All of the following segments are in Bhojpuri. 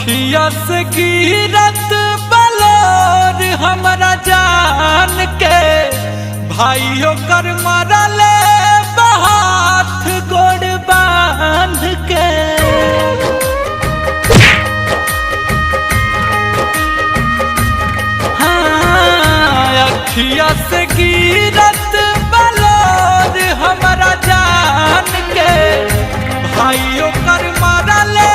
अखिया से गिरत बलोर हमरा जान के भाइयों कर मरले हाथ गोड़ बांध के। हाँ, अखिया से गिरत बलोर हमरा जान के भाइयों कर मरले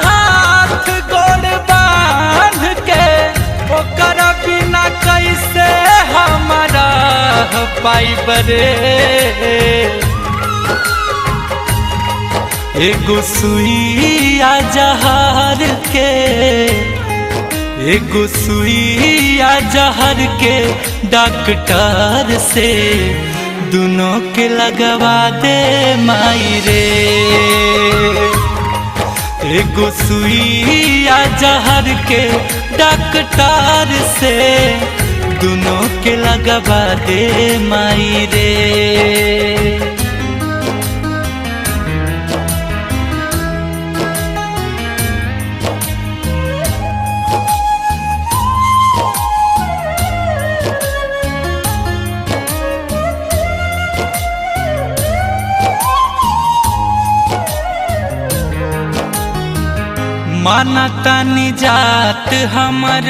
हाथ गोड़ बांध के। ओकर बिना कैसे हमारा पाई बरे। एगो सुइया जहर के, एगो सुइया जहर के डॉक्टर से दोनों के लगवा दे माई रे। एगो सुइया जहर के डॉक्टर से दोनों के लगवा दे माई रे। माना तानी जात हमर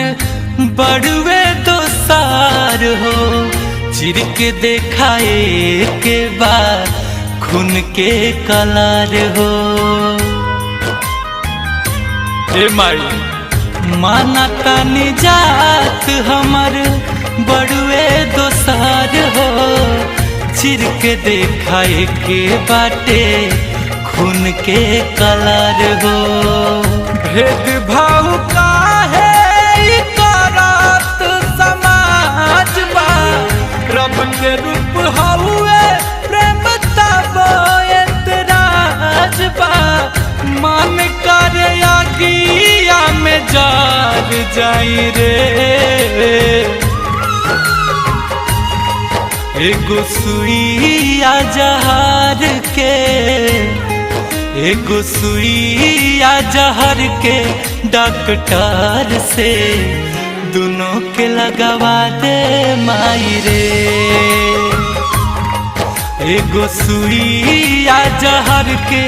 बड़ुए दोसार हो। चिर के देखाए के बाद खून के कलार हो। ए माई माना तानी जात हमर बड़ुए दोसार हो। चिर के देखाए के बाटे खून के कलार हो। भेदभाव काहे करत समाज बा। रब के रूप हउए प्रेम तब एतराज बा। मन करे आगिया में जल जाई रे। एगो सुइया जहर के, एगो सुइया जहर के डॉक्टर से दोनों के लगवा दे माई रे। एगो सुइया जहर के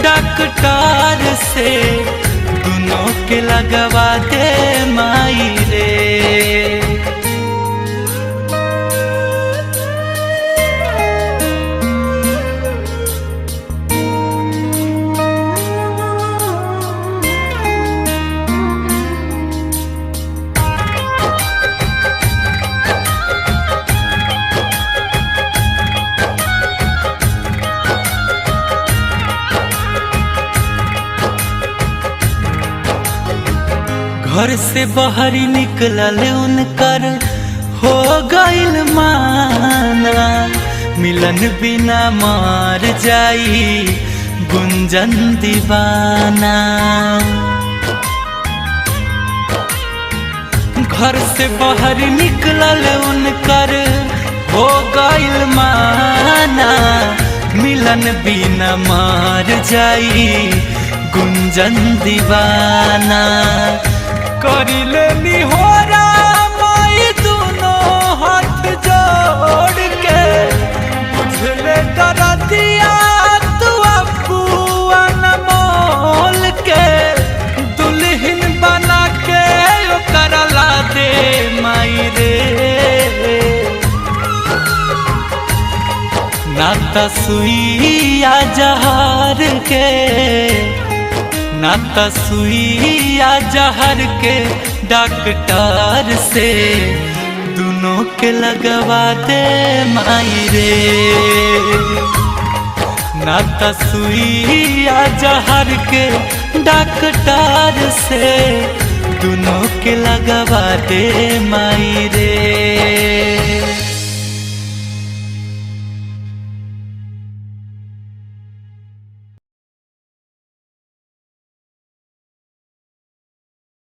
डॉक्टर से दोनों के लगवा दे माई रे। घर से बाहर निकलल उनकर हो गइल माना। मिलन बिना मार जाई गुंजन दीवाना। घर से बाहर निकलल उनकर हो गइल माना। मिलन बिना मार जाई गुंजन दीवाना। करिले निहोरा माई दोनों हाथ जोड़ के। बुझले दरदिया तू अपुआ अनमोल के। दुल्हन बना के ओकर ला दे माई रे। नाता सुइया जहर के, नाता सुइया जहर के डॉक्टर से दोनों के लगवा दे माई रे। नाता सुइया जहर के डॉक्टर से दोनों के लगवा दे माई रे।